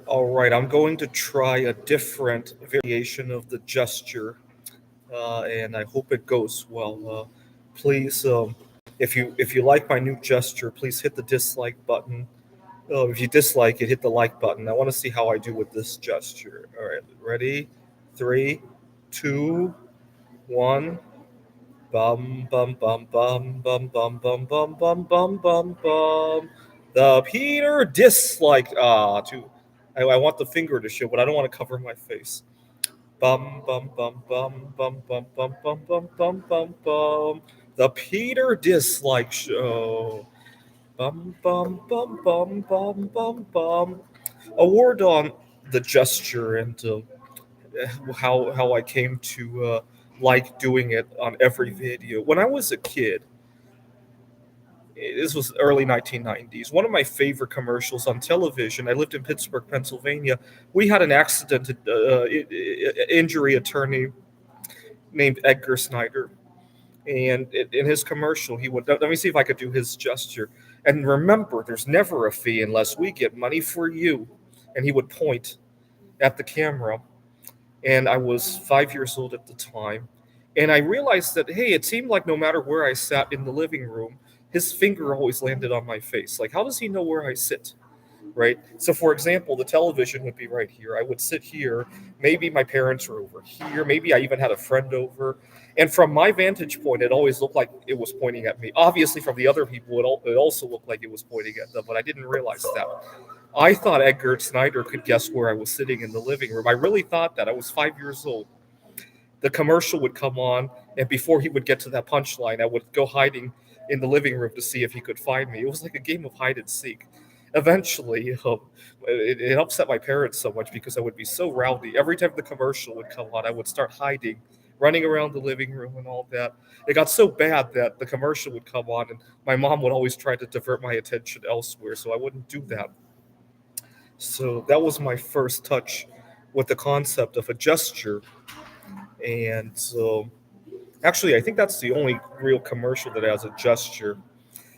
All right, I'm going to try a different variation of the gesture, and I hope it goes well. Please, if you like my new gesture, please hit the dislike button. If you dislike it, hit the like button. I want to see how I do with this gesture. All right, ready? Three, two, one. Bum bum bum bum bum bum bum bum bum bum bum bum. The Peter dislike. Too. I want the finger to show, but I don't want to cover my face. Bum bum bum bum bum bum bum bum bum bum bum bum. The Peter dislike show. Bum bum bum bum bum bum bum. A word on the gesture and how I came to like doing it on every video. When I was a kid, this was early 1990s. One of my favorite commercials on television. I lived in Pittsburgh, Pennsylvania. We had an accident injury attorney named Edgar Snyder, and in his commercial, he would let me see if I could do his gesture. And remember, there's never a fee unless we get money for you. And he would point at the camera, and I was 5 years old at the time. And I realized that, hey, it seemed like no matter where I sat in the living room, his finger always landed on my face. Like, how does he know where I sit? Right? So, for example, the television would be right here. I would sit here. Maybe my parents were over here. Maybe I even had a friend over. And from my vantage point, it always looked like it was pointing at me. Obviously, from the other people, it also looked like it was pointing at them, but I didn't realize that. I thought Edgar Snyder could guess where I was sitting in the living room. I really thought that. I was 5 years old. The commercial would come on, and before he would get to that punchline, I would go hiding in the living room to see if he could find me. It was like a game of hide and seek. Eventually, it upset my parents so much because I would be so rowdy. Every time the commercial would come on, I would start hiding, running around the living room and all that. It got so bad that the commercial would come on, and my mom would always try to divert my attention elsewhere, so I wouldn't do that. So that was my first touch with the concept of a gesture. And so, actually, I think that's the only real commercial that has a gesture.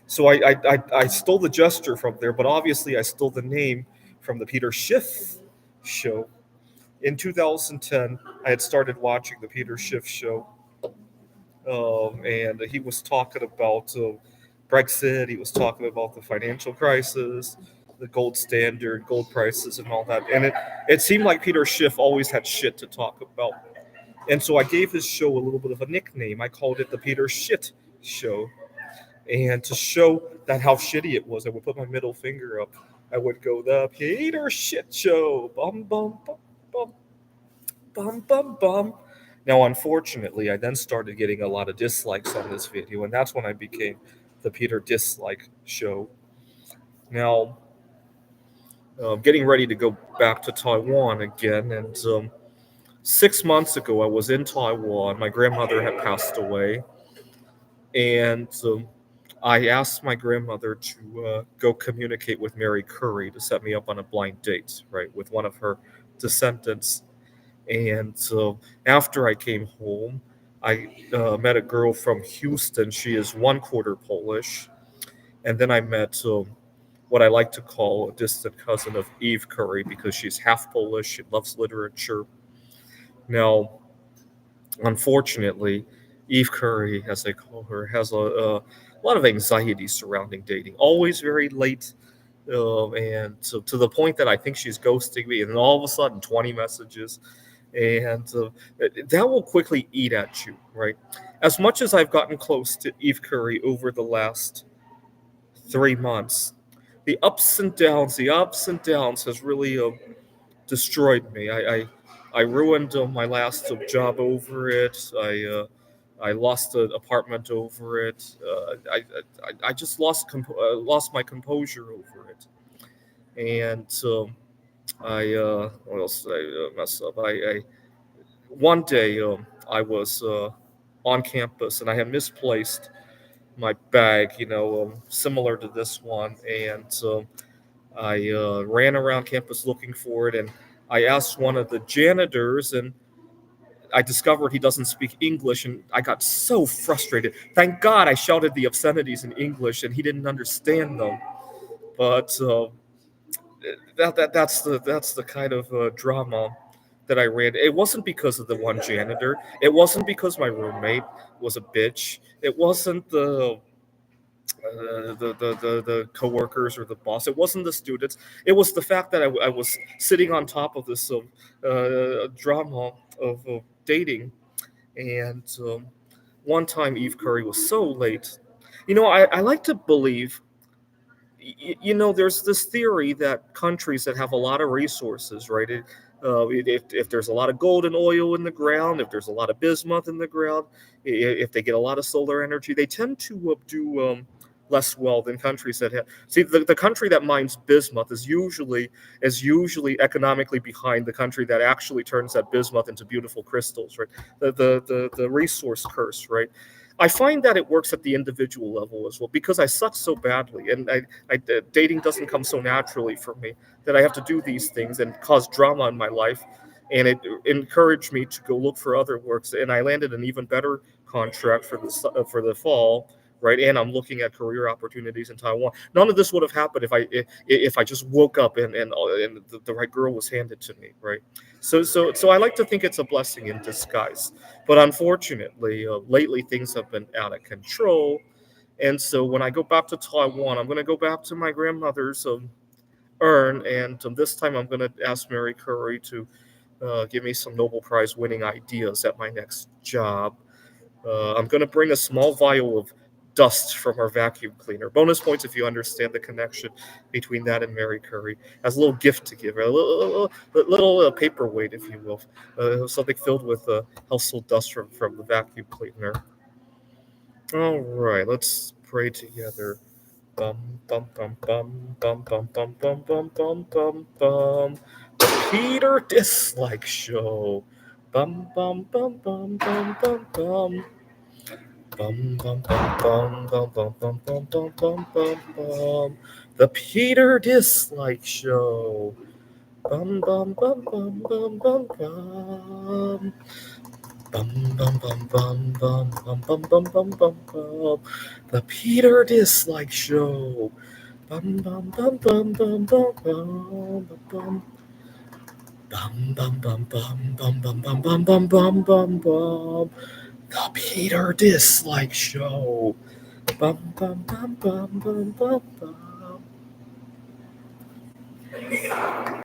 So I stole the gesture from there, but obviously I stole the name from the Peter Schiff show. In 2010, I had started watching the Peter Schiff show, and he was talking about Brexit. He was talking about the financial crisis, the gold standard, gold prices, and all that. And it seemed like Peter Schiff always had shit to talk about. And so I gave his show a little bit of a nickname. I called it the Peter Shit Show. And to show that how shitty it was, I would put my middle finger up. I would go, the Peter Shit Show. Bum, bum, bum, bum, bum, bum, bum. Now, unfortunately, I then started getting a lot of dislikes on this video, and that's when I became the Peter Dislike Show. Now, getting ready to go back to Taiwan again, and 6 months ago, I was in Taiwan. My grandmother had passed away, and I asked my grandmother to go communicate with Marie Curie to set me up on a blind date, right, with one of her descendants. And so after I came home, I met a girl from Houston. She is one quarter Polish. And then I met what I like to call a distant cousin of Eve Curry because she's half Polish. She loves literature. Now, unfortunately, Eve Curry, as they call her, has a lot of anxiety surrounding dating. Always very late, and to the point that I think she's ghosting me. And then all of a sudden, 20 messages, and that will quickly eat at you, right? As much as I've gotten close to Eve Curry over the last 3 months, the ups and downs has really destroyed me. I ruined my last job over it. I lost an apartment over it. I just lost my composure over it. And what else did I mess up? I one day I was on campus and I had misplaced my bag, similar to this one, and I ran around campus looking for it, and I asked one of the janitors, and I discovered he doesn't speak English, and I got so frustrated. Thank God I shouted the obscenities in English, and he didn't understand them. But that's the kind of drama that I ran. It wasn't because of the one janitor. It wasn't because my roommate was a bitch. It wasn't the coworkers or the boss. It wasn't the students. It was the fact that I was sitting on top of this drama of dating. And one time Eve Curry was so late. I like to believe there's this theory that countries that have a lot of resources, right? If there's a lot of gold and oil in the ground, if there's a lot of bismuth in the ground, if they get a lot of solar energy, they tend to do less well than countries that have. See, the country that mines bismuth is usually economically behind the country that actually turns that bismuth into beautiful crystals, right? The resource curse, right? I find that it works at the individual level as well because I suck so badly, and dating doesn't come so naturally for me that I have to do these things and cause drama in my life, and it encouraged me to go look for other works, and I landed an even better contract for the fall, right? And I'm looking at career opportunities in Taiwan. None of this would have happened if I just woke up and the right girl was handed to me, right? So I like to think it's a blessing in disguise. But unfortunately, lately things have been out of control. And so when I go back to Taiwan, I'm going to go back to my grandmother's urn. And this time I'm going to ask Mary Curie to give me some Nobel Prize winning ideas at my next job. I'm going to bring a small vial of dust from our vacuum cleaner. Bonus points if you understand the connection between that and Mary Curie. As a little gift to give her, a little paperweight, if you will, something filled with household dust from the vacuum cleaner. All right, let's pray together. Bum bum bum bum bum bum bum bum bum bum bum bum. The Peter Dislike Show. Bum bum bum bum bum bum bum. Bum bum bum bum bum bum bum bum bum bum bum bum. The Peter Dislike Show. Bum bum bum bum bum bum bum. Bum bum bum bum bum bum bum bum bum bum bum. The Peter Dislike Show. Bum bum bum bum bum bum bum bum. Bum bum bum bum bum bum bum bum bum bum bum bum. The Peter Dislike Show. Bum bum bum bum bum bum bum.